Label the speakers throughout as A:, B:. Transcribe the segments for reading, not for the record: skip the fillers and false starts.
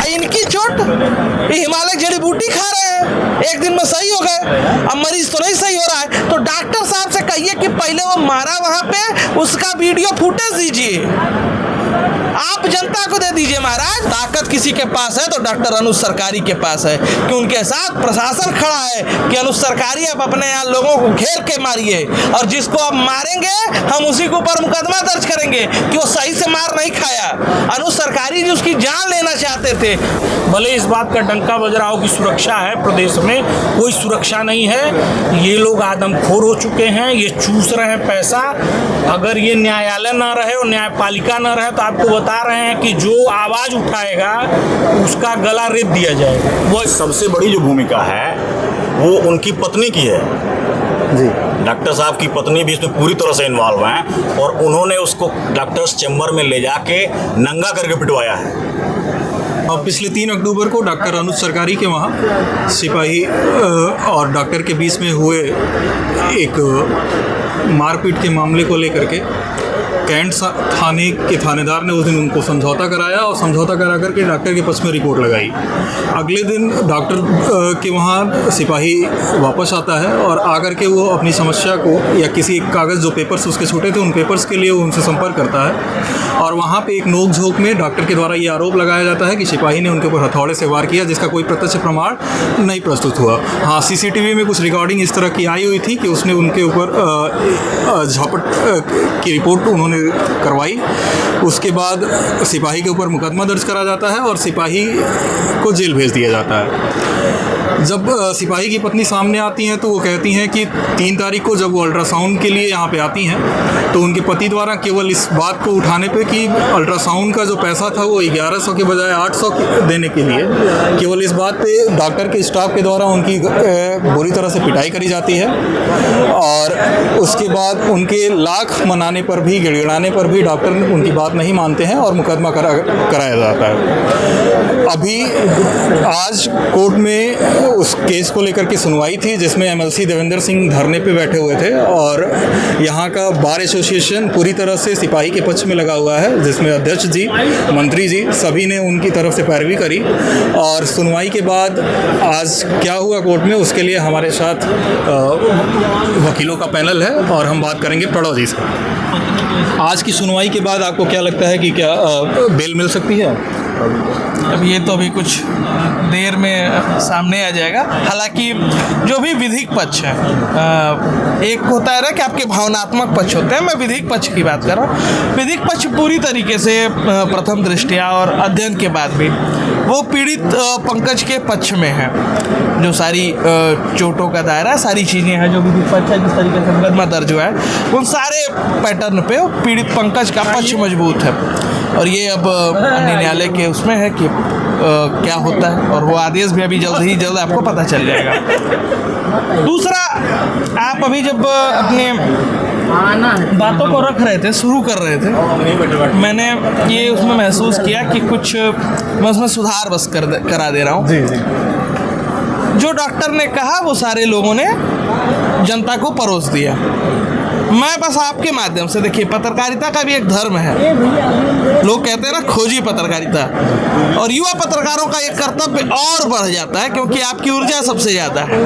A: इनकी चोट, ये हिमालय जड़ी बूटी खा रहे हैं, एक दिन में सही हो गए, अब मरीज तो नहीं सही हो रहा है। तो डॉक्टर साहब से कहिए कि पहले वो मारा वहां पे, उसका वीडियो फुटेज दीजिए, आप जनता को दे दीजिए। महाराज ताकत किसी के पास है तो डॉक्टर अनुज सरकारी के पास है, कि उनके साथ प्रशासन खड़ा है कि अनुज सरकारी आप अपने यहाँ लोगों को घेर के मारिए, और जिसको आप मारेंगे हम उसी के ऊपर मुकदमा दर्ज करेंगे कि वो सही से मार नहीं खाया। अनुज सरकारी जी उसकी जान लेना चाहते थे।
B: भले इस बात का डंका बज रहा हो कि सुरक्षा है, प्रदेश में कोई सुरक्षा नहीं है। ये लोग आदमखोर हो चुके हैं, ये चूस रहे हैं पैसा। अगर ये न्यायालय ना रहे और न्यायपालिका ना रहे तो आपको बता रहे हैं कि जो आवाज़ उठाएगा उसका गला रेत दिया जाएगा।
C: वो सबसे बड़ी जो भूमिका है वो उनकी पत्नी की है जी। डॉक्टर साहब की पत्नी भी इसमें पूरी तरह से इन्वॉल्व हैं और उन्होंने उसको डॉक्टर्स चैम्बर में ले जाके नंगा करके पिटवाया है।
D: पिछले 3 अक्टूबर को डॉक्टर अनुज सरकारी के वहाँ सिपाही और डॉक्टर के बीच में हुए एक मारपीट के मामले को लेकर के कैंट थाने के थानेदार ने उस दिन उनको समझौता कराया और समझौता करा करके डॉक्टर के पक्ष में रिपोर्ट लगाई। अगले दिन डॉक्टर के वहाँ सिपाही वापस आता है और आकर के वो अपनी समस्या को या किसी कागज़ जो पेपर्स उसके छूटे थे उन पेपर्स के लिए वो उनसे संपर्क करता है और वहाँ पे एक नोक झोंक में डॉक्टर के द्वारा ये आरोप लगाया जाता है कि सिपाही ने उनके ऊपर हथौड़े से वार किया, जिसका कोई प्रत्यक्ष प्रमाण नहीं प्रस्तुत हुआ। हाँ, CCTV में कुछ रिकॉर्डिंग इस तरह की आई हुई थी कि उसने उनके ऊपर झपट की रिपोर्ट उन्होंने करवाई। उसके बाद सिपाही के ऊपर मुकदमा दर्ज करा जाता है और सिपाही को जेल भेज दिया जाता है। जब सिपाही की पत्नी सामने आती हैं तो वो कहती हैं कि 3 तारीख को जब वो अल्ट्रासाउंड के लिए यहाँ पे आती हैं तो उनके पति द्वारा केवल इस बात को उठाने पे कि अल्ट्रासाउंड का जो पैसा था वो 1100 के बजाय 800 देने के लिए, केवल इस बात पे डॉक्टर के स्टाफ के द्वारा उनकी बुरी तरह से पिटाई करी जाती है। और उसके बाद उनके लाख मनाने पर भी, गिड़गिड़ाने पर भी डॉक्टर उनकी बात नहीं मानते हैं और मुकदमा कराया जाता है। अभी आज कोर्ट में उस केस को लेकर के सुनवाई थी जिसमें MLC देवेंद्र सिंह धरने पे बैठे हुए थे और यहाँ का बार एसोसिएशन पूरी तरह से सिपाही के पक्ष में लगा हुआ है, जिसमें अध्यक्ष जी, मंत्री जी सभी ने उनकी तरफ से पैरवी करी। और सुनवाई के बाद आज क्या हुआ कोर्ट में उसके लिए हमारे साथ वकीलों का पैनल है और हम बात करेंगे प्रणव जी से। आज की सुनवाई के बाद आपको क्या लगता है कि क्या बेल मिल सकती है?
A: अब ये तो अभी कुछ देर में सामने आ जाएगा। हालांकि जो भी विधिक पक्ष है, एक होता है ना कि आपके भावनात्मक पक्ष होते हैं, मैं विधिक पक्ष की बात कर रहा हूँ। विधिक पक्ष पूरी तरीके से प्रथम दृष्टया और अध्ययन के बाद भी वो पीड़ित पंकज के पक्ष में है। जो सारी चोटों का दायरा, सारी चीज़ें हैं जो विधिक पक्ष है, जिस तरीके से मुकदमा दर्ज हुआ है, उन सारे पैटर्न पे पीड़ित पंकज का पक्ष मजबूत है। और ये अब न्यायालय के उसमें है कि क्या होता है, और वो आदेश भी अभी जल्द ही जल्द आपको पता चल जाएगा। दूसरा, आप अभी जब अपने बातों को रख रहे थे, शुरू कर रहे थे, मैंने ये उसमें महसूस किया कि कुछ मैं उसमें सुधार बस करा दे रहा हूँ। जी जी। जो डॉक्टर ने कहा वो सारे लोगों ने जनता को परोस दिया। मैं बस आपके माध्यम से, देखिए पत्रकारिता का भी एक धर्म है, लोग कहते हैं ना खोजी पत्रकारिता, और युवा पत्रकारों का एक कर्तव्य और बढ़ जाता है क्योंकि आपकी ऊर्जा सबसे ज़्यादा है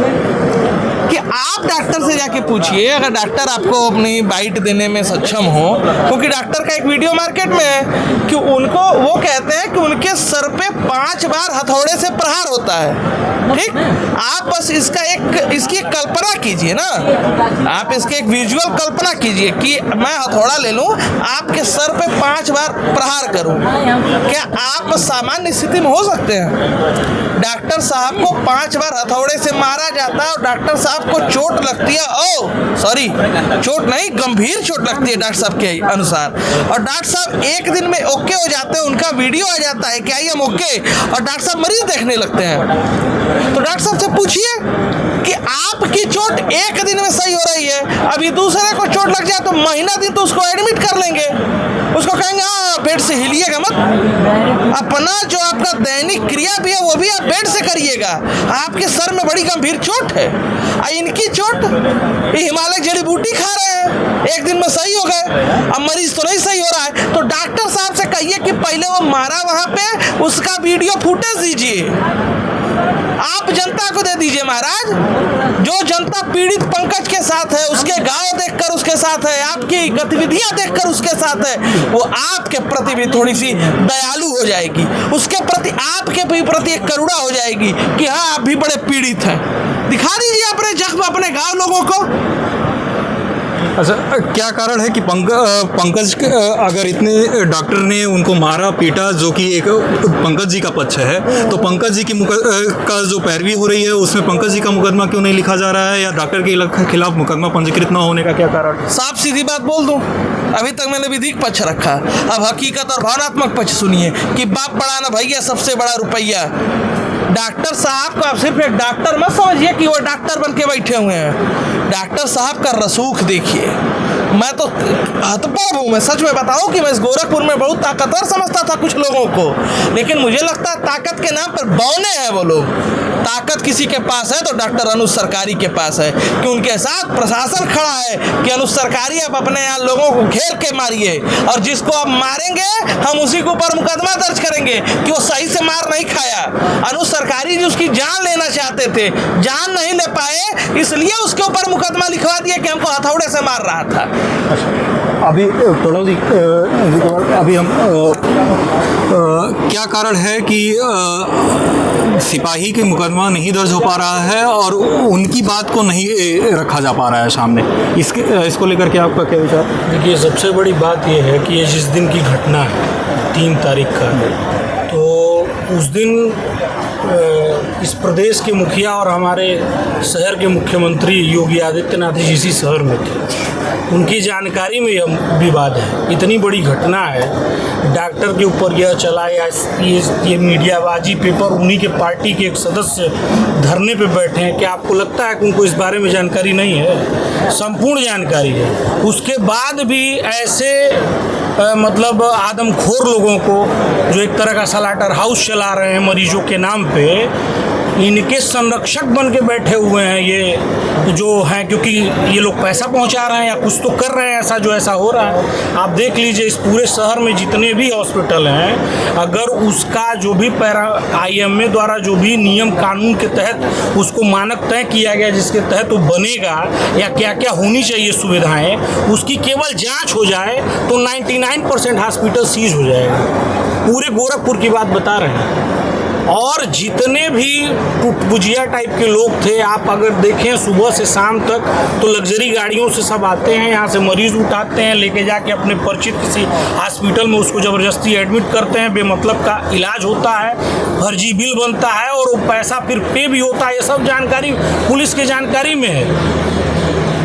A: कि आप डॉक्टर से जाके पूछिए, अगर डॉक्टर आपको अपनी बाइट देने में सक्षम हो, क्योंकि डॉक्टर का एक वीडियो मार्केट में है कि उनको, वो कहते हैं कि उनके सर पे 5 बार हथौड़े से प्रहार होता है। ठीक, आप बस इसकी कल्पना कीजिए ना, आप इसके एक विजुअल कल्पना कीजिए कि मैं हथौड़ा ले लूं, आपके सर पे 5 बार प्रहार करूं, क्या आप सामान्य स्थिति में हो सकते हैं? डॉक्टर साहब को 5 बार हथौड़े से मारा जाता है और डॉक्टर साहब को चोट लगती है, सॉरी चोट नहीं, गंभीर चोट लगती है डॉक्टर साहब के अनुसार, और डॉक्टर साहब एक दिन में ओके हो जाते हैं, उनका वीडियो आ जाता है कि आई एम ओके, और डॉक्टर साहब मरीज देखने लगते हैं। तो डॉक्टर साहब से पूछिए कि आपकी चोट एक दिन में सही हो रही है, अभी दूसरे को चोट लग जाए तो महीना दिन तो उसको एडमिट कर लेंगे, उसको कहेंगे हाँ बेड से हिलिएगा मत, अपना जो आपका दैनिक क्रिया भी है वो भी आप बेड से करिएगा, आपके सर में बड़ी गंभीर चोट है। इनकी चोट, ये हिमालय जड़ी बूटी खा रहे हैं, एक दिन में सही हो गए, अब मरीज तो नहीं सही हो रहा है। तो डॉक्टर साहब से कहिए कि पहले वो मारा वहां पे, उसका वीडियो फुटेज दीजिए, आप जनता को दे दीजिए महाराज। जो जनता पीड़ित पंकज के साथ है, उसके गांव देखकर उसके साथ है, आपकी गतिविधियां देखकर उसके साथ है, वो आपके प्रति भी थोड़ी सी दयालु हो जाएगी, उसके प्रति आपके भी प्रति एक करुणा हो जाएगी कि हाँ आप भी बड़े पीड़ित हैं। दिखा दीजिए अपने जख्म अपने गांव लोगों को।
D: अच्छा, क्या कारण है कि पंकज अगर इतने डॉक्टर ने उनको मारा पीटा, जो कि एक पंकज जी का पक्ष है, तो पंकज जी की का जो पैरवी हो रही है उसमें पंकज जी का मुकदमा क्यों नहीं लिखा जा रहा है, या डॉक्टर के खिलाफ मुकदमा पंजीकृत न होने का क्या कारण?
A: साफ सीधी बात बोल दूं, अभी तक मैंने विधिक पक्ष रखा, अब हकीकत और भावनात्मक पक्ष सुनिए कि बाप बड़ा ना भैया सबसे बड़ा रुपया। डॉक्टर साहब को आप सिर्फ एक डॉक्टर मत समझिए कि वो डॉक्टर बन के बैठे हुए हैं। डॉक्टर साहब का रसूख देखिए, मैं तो हतप्रभ हूँ। मैं सच में बताऊँ कि मैं इस गोरखपुर में बहुत ताकतवर समझता था कुछ लोगों को, लेकिन मुझे लगता है ताकत के नाम पर बौने हैं वो लोग। ताकत किसी के पास है तो डॉक्टर अनुज सरकारी के पास है कि उनके साथ प्रशासन खड़ा है कि अनुज सरकारी आप अपने यहाँ लोगों को घेर के मारिए, और जिसको आप मारेंगे हम उसी के ऊपर मुकदमा दर्ज करेंगे कि वो सही से मार नहीं खाया। अनुज सरकारी जी उसकी जान लेना चाहते थे, जान नहीं ले पाए, इसलिए उसके ऊपर मुकदमा लिखवा दिया कि हमको हथौड़े से मार रहा था।
D: अभी प्रणव जी, अभी हम क्या कारण है कि सिपाही के मुकदमा नहीं दर्ज हो पा रहा है और उनकी बात को नहीं रखा जा पा रहा है सामने, इसको लेकर के आपका क्या विचार?
B: देखिए, सबसे बड़ी बात यह है कि ये जिस दिन की घटना है 3 तारीख का, तो उस दिन इस प्रदेश के मुखिया और हमारे शहर के मुख्यमंत्री योगी आदित्यनाथ जी इसी शहर में थे। उनकी जानकारी में यह विवाद है, इतनी बड़ी घटना है, डॉक्टर के ऊपर यह चला या ये मीडियाबाजी पेपर, उन्हीं के पार्टी के एक सदस्य धरने पे बैठे हैं। क्या आपको लगता है कि उनको इस बारे में जानकारी नहीं है? संपूर्ण जानकारी है। उसके बाद भी ऐसे मतलब आदमखोर लोगों को जो एक तरह का सलाटर हाउस चला रहे हैं मरीजों के नाम पे, इनके संरक्षक बन के बैठे हुए हैं ये जो हैं, क्योंकि ये लोग पैसा पहुंचा रहे हैं या कुछ तो कर रहे हैं ऐसा जो ऐसा हो रहा है। आप देख लीजिए इस पूरे शहर में जितने भी हॉस्पिटल हैं, अगर उसका जो भी IMA द्वारा जो भी नियम कानून के तहत उसको मानक तय किया गया जिसके तहत वो बनेगा या क्या क्या होनी चाहिए सुविधाएं, उसकी केवल जाँच हो जाए तो 99% हॉस्पिटल सीज हो जाएगा। पूरे गोरखपुर की बात बता रहे हैं। और जितने भी टुटबुजिया टाइप के लोग थे, आप अगर देखें सुबह से शाम तक, तो लग्जरी गाड़ियों से सब आते हैं, यहाँ से मरीज उठाते हैं, लेके जाके अपने परिचित किसी हॉस्पिटल में उसको ज़बरदस्ती एडमिट करते हैं, बेमतलब का इलाज होता है, फर्जी बिल बनता है और वो पैसा फिर पे भी होता है। ये सब जानकारी पुलिस के जानकारी में है,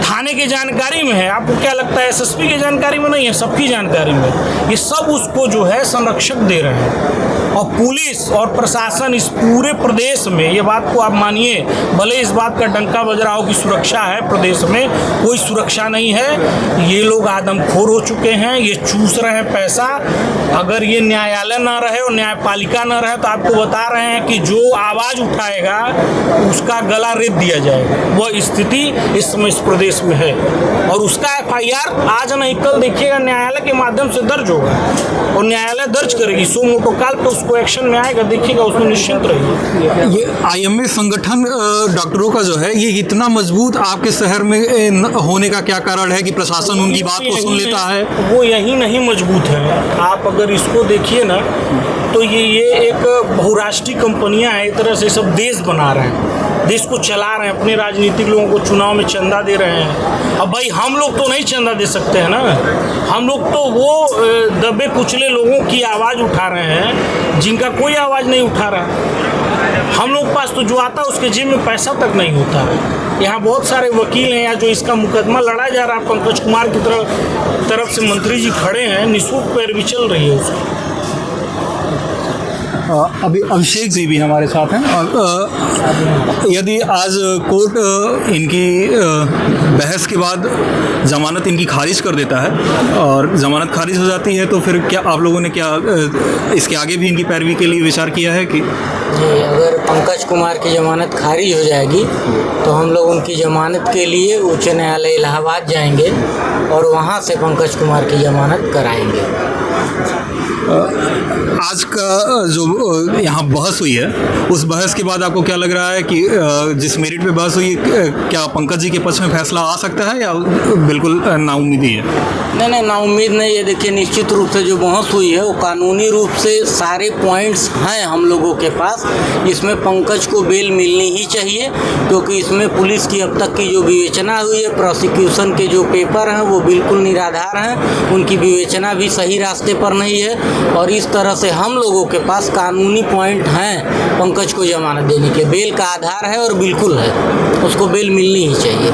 B: थाने की जानकारी में है। आपको क्या लगता है SSP की जानकारी में नहीं है? सबकी जानकारी में। ये सब उसको जो है संरक्षक दे रहे हैं, और पुलिस और प्रशासन इस पूरे प्रदेश में, ये बात को आप मानिए, भले इस बात का डंका बज रहा हो कि सुरक्षा है, प्रदेश में कोई सुरक्षा नहीं है। ये लोग आदमखोर हो चुके हैं, ये चूस रहे हैं पैसा। अगर ये न्यायालय ना रहे और न्यायपालिका ना रहे तो आपको बता रहे हैं कि जो आवाज़ उठाएगा उसका गला रेत दिया जाएगा। वह स्थिति इस समय इस प्रदेश में है, और उसका FIR आज नहीं कल देखिएगा न्यायालय के माध्यम से दर्ज होगा, और न्यायालय दर्ज करेगी, सो मोटोकाल पे उसको एक्शन में आएगा, देखिएगा, उसमें निश्चिंत रहिए।
D: ये IMA संगठन डॉक्टरों का जो है, ये इतना मजबूत आपके शहर में होने का क्या कारण है कि प्रशासन उनकी बात को सुन लेता है?
B: वो यही नहीं मजबूत है। आप अगर इसको देखिए ना, तो ये एक बहुराष्ट्रीय कंपनियां हैं, एक तरह से सब देश बना रहे हैं, देश को चला रहे हैं, अपने राजनीतिक लोगों को चुनाव में चंदा दे रहे हैं। अब भाई हम लोग तो नहीं चंदा दे सकते हैं ना, हम लोग तो वो दबे कुचले लोगों की आवाज़ उठा रहे हैं जिनका कोई आवाज़ नहीं उठा रहा। हम लोग पास तो जो आता है उसके जेब में पैसा तक नहीं होता है। यहाँ बहुत सारे वकील हैं या जो इसका मुकदमा लड़ा जा रहा है, पंकज कुमार की तरफ से मंत्री जी खड़े हैं, निःशुल्क पैरवी चल रही है उसकी।
D: अभी अभिषेक जी भी हमारे साथ हैं। यदि आज कोर्ट इनकी बहस के बाद ज़मानत इनकी खारिज कर देता है और ज़मानत खारिज हो जाती है, तो फिर क्या आप लोगों ने क्या इसके आगे भी इनकी पैरवी के लिए विचार किया है कि
E: जी, अगर पंकज कुमार की ज़मानत खारिज हो जाएगी तो हम लोग उनकी ज़मानत के लिए उच्च न्यायालय इलाहाबाद जाएंगे और वहाँ से पंकज कुमार की ज़मानत कराएंगे।
D: आज का जो यहाँ बहस हुई है, उस बहस के बाद आपको क्या लग रहा है कि जिस मेरिट पे बहस हुई, क्या पंकज जी के पक्ष में फैसला आ सकता है या बिल्कुल नाउम्मीदी है?
E: नहीं, नाउम्मीद नहीं है। देखिए, निश्चित रूप से जो बहस हुई है वो कानूनी रूप से सारे पॉइंट्स हैं हम लोगों के पास। इसमें पंकज को बेल मिलनी ही चाहिए, क्योंकि इसमें पुलिस की अब तक की जो विवेचना हुई है, प्रोसिक्यूशन के जो पेपर हैं वो बिल्कुल निराधार हैं, उनकी विवेचना भी सही रास्ते पर नहीं है। और इस तरह से हम लोगों के पास कानूनी पॉइंट हैं पंकज को जमानत देने के। बेल का आधार है और बिल्कुल है, उसको बेल मिलनी ही चाहिए।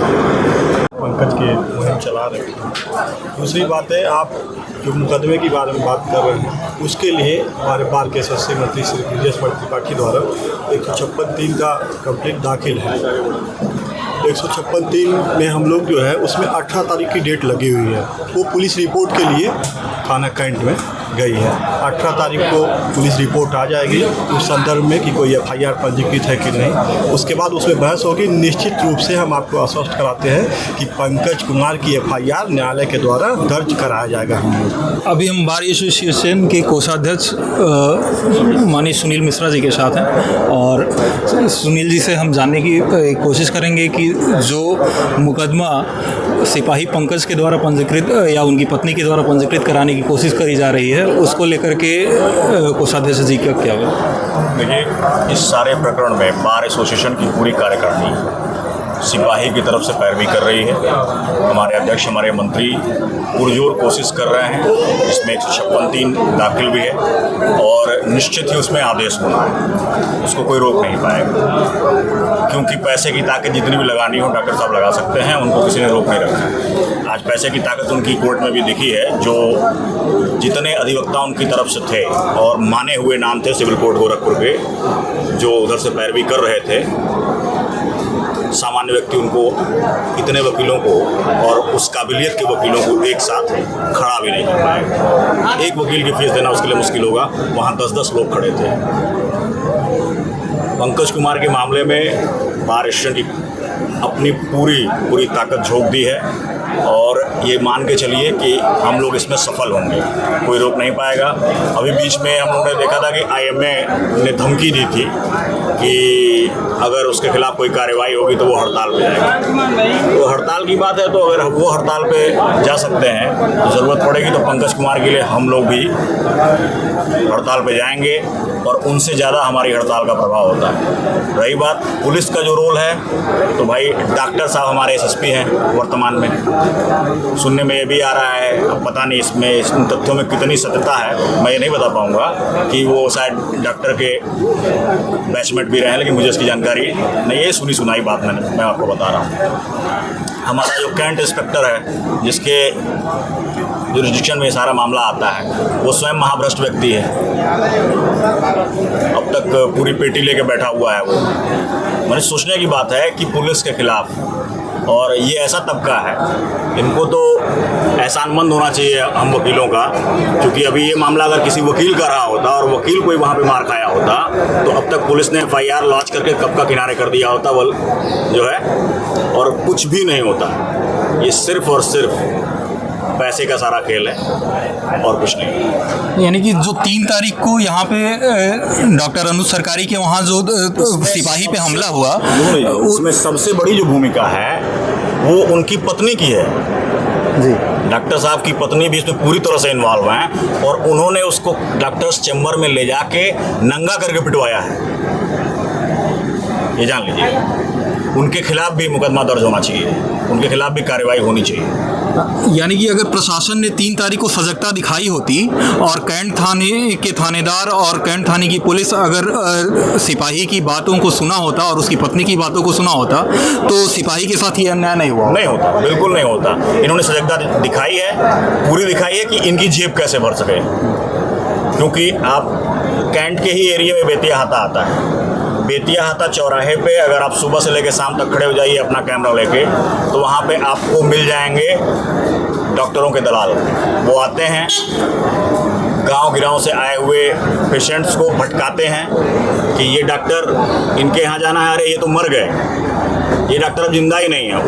F: पंकज के मुहिम चला रहे हैं। दूसरी बात है, आप जो मुकदमे के बारे में बात कर रहे हैं, उसके लिए हमारे बार के सदस्य मंत्री श्री ब्रजेश त्रिपाठी द्वारा 156(3) का कंप्लेंट दाखिल है। 156(3) में हम लोग जो है उसमें 18 तारीख की डेट लगी हुई है। वो पुलिस रिपोर्ट के लिए थाना कैंट में गई है। 18 तारीख को पुलिस रिपोर्ट आ जाएगी उस संदर्भ में कि कोई FIR पंजीकृत है कि नहीं। उसके बाद उसमें बहस होगी। निश्चित रूप से हम आपको आश्वस्त कराते हैं कि पंकज कुमार की FIR न्यायालय के द्वारा दर्ज कराया जाएगा।
D: अभी हम बार एसोसिएशन के कोषाध्यक्ष माननीय सुनील मिश्रा जी के साथ हैं और सुनील जी से हम जानने की कोशिश करेंगे कि जो मुकदमा सिपाही पंकज के द्वारा पंजीकृत या उनकी पत्नी के द्वारा पंजीकृत कराने की कोशिश करी जा रही है, उसको लेकर के कोषाध्यक्ष जी का क्या होगा?
C: देखिए, इस सारे प्रकरण में बार एसोसिएशन की पूरी कार्यकारिणी सिपाही की तरफ से पैरवी कर रही है। हमारे अध्यक्ष, हमारे मंत्री पुरजोर कोशिश कर रहे हैं। इसमें 156(3) दाखिल भी है और निश्चित ही उसमें आदेश होना है, उसको कोई रोक नहीं पाएगा। क्योंकि पैसे की ताकत जितनी भी लगानी हो डॉक्टर साहब लगा सकते हैं, उनको किसी ने रोक नहीं रखा। आज पैसे की ताकत उनकी कोर्ट में भी दिखी है। जो जितने अधिवक्ता उनकी तरफ से थे और माने हुए नाम थे सिविल कोर्ट गोरखपुर के, जो उधर से पैरवी कर रहे थे, सामान्य व्यक्ति उनको, इतने वकीलों को और उस काबिलियत के वकीलों को एक साथ खड़ा भी नहीं कर पाएगा। एक वकील की फीस देना उसके लिए मुश्किल होगा, वहाँ 10-10 लोग खड़े थे। पंकज कुमार के मामले में बार एसोसिएशन की अपनी पूरी ताकत झोंक दी है और ये मान के चलिए कि हम लोग इसमें सफल होंगे, कोई रोक नहीं पाएगा। अभी बीच में हम लोगों ने देखा था कि IMA ने धमकी दी थी कि अगर उसके खिलाफ कोई कार्रवाई होगी तो वो हड़ताल पे जाएगा। तो हड़ताल की बात है, तो अगर वो हड़ताल पे जा सकते हैं तो ज़रूरत पड़ेगी तो पंकज कुमार के लिए हम लोग भी हड़ताल पे जाएंगे और उनसे ज़्यादा हमारी हड़ताल का प्रभाव होता है। रही बात पुलिस का जो रोल है, तो भाई डॉक्टर साहब हमारे SSP हैं वर्तमान में। सुनने में ये भी आ रहा है, अब पता नहीं इसमें इन तथ्यों में कितनी सत्यता है, मैं ये नहीं बता पाऊँगा कि वो शायद डॉक्टर के बैचमेट भी रहे हैं, लेकिन मुझे इसकी जानकारी नहीं है। सुनी सुनाई बात मैं आपको बता रहा हूँ। हमारा जो कैंट इंस्पेक्टर है, जिसके जुरिस्डिक्शन में ये सारा मामला आता है, वो स्वयं महाभ्रष्ट व्यक्ति है। अब तक पूरी पेटी लेके बैठा हुआ है वो। मैंने सोचने की बात है कि पुलिस के खिलाफ, और ये ऐसा तबका है, इनको तो एहसानमंद होना चाहिए हम वकीलों का, क्योंकि अभी ये मामला अगर किसी वकील का रहा होता और वकील कोई वहाँ पे मार खाया होता तो अब तक पुलिस ने FIR लॉन्च करके कब का किनारे कर दिया होता वो जो है, और कुछ भी नहीं होता। ये सिर्फ और सिर्फ पैसे का सारा खेल है और कुछ नहीं।
D: यानी कि जो 3 तारीख को यहाँ पे डॉक्टर अनुज सरकारी के वहाँ जो सिपाही पे हमला हुआ,
C: उसमें सबसे बड़ी जो भूमिका है वो उनकी पत्नी की है जी। डॉक्टर साहब की पत्नी भी इसमें पूरी तरह से इन्वॉल्व हैं और उन्होंने उसको डॉक्टर्स चैम्बर में ले जाके नंगा करके पिटवाया है, ये जान लीजिए। उनके खिलाफ भी मुकदमा दर्ज होना चाहिए, उनके खिलाफ भी कार्रवाई होनी चाहिए।
D: यानी कि अगर प्रशासन ने 3 तारीख को सजगता दिखाई होती और कैंट थाने के थानेदार और कैंट थाने की पुलिस अगर सिपाही की बातों को सुना होता और उसकी पत्नी की बातों को सुना होता तो सिपाही के साथ ये अन्याय नहीं हुआ।
C: नहीं होता, बिल्कुल नहीं होता। इन्होंने सजगता दिखाई है, पूरी दिखाई है कि इनकी जेब कैसे भर सके, क्योंकि आप कैंट के ही एरिया में बेतिया हाता आता है। बेतिया हाता चौराहे पे अगर आप सुबह से लेकर शाम तक खड़े हो जाइए अपना कैमरा लेके, तो वहाँ पे आपको मिल जाएंगे डॉक्टरों के दलाल। वो आते हैं, गांव गिराव से आए हुए पेशेंट्स को भटकाते हैं कि ये डॉक्टर इनके यहाँ जाना है, अरे ये तो मर गए, ये डॉक्टर अब जिंदा ही नहीं है,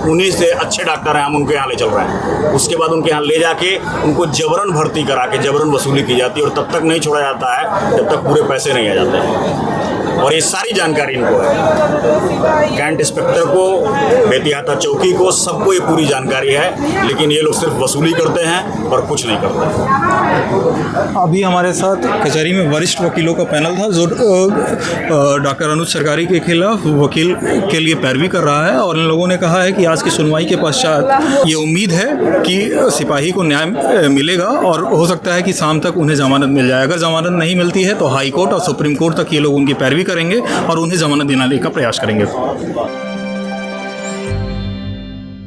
C: उन्हीं से अच्छे डॉक्टर हैं, हम उनके यहाँ ले चल रहे हैं। उसके बाद उनके यहाँ ले जाके उनको जबरन भर्ती करा के जबरन वसूली की जाती है और तब तक नहीं छोड़ा जाता है जब तक पूरे पैसे नहीं आ जाते हैं। और ये सारी जानकारी इनको है, कैंट इंस्पेक्टर को, बेतियाता चौकी को, सबको ये पूरी जानकारी है, लेकिन ये लोग सिर्फ वसूली करते हैं और कुछ नहीं करते।
D: अभी हमारे साथ कचहरी में वरिष्ठ वकीलों का पैनल था जो डॉक्टर अनुज सरकारी के खिलाफ वकील के लिए पैरवी कर रहा है, और इन लोगों ने कहा है कि आज की सुनवाई के पश्चात ये उम्मीद है कि सिपाही को न्याय मिलेगा और हो सकता है कि शाम तक उन्हें जमानत मिल जाए। अगर जमानत नहीं मिलती है तो हाई कोर्ट और सुप्रीम कोर्ट तक ये लोग उनकी पैरवी करेंगे और उन्हें जमानत दिलाने का प्रयास करेंगे।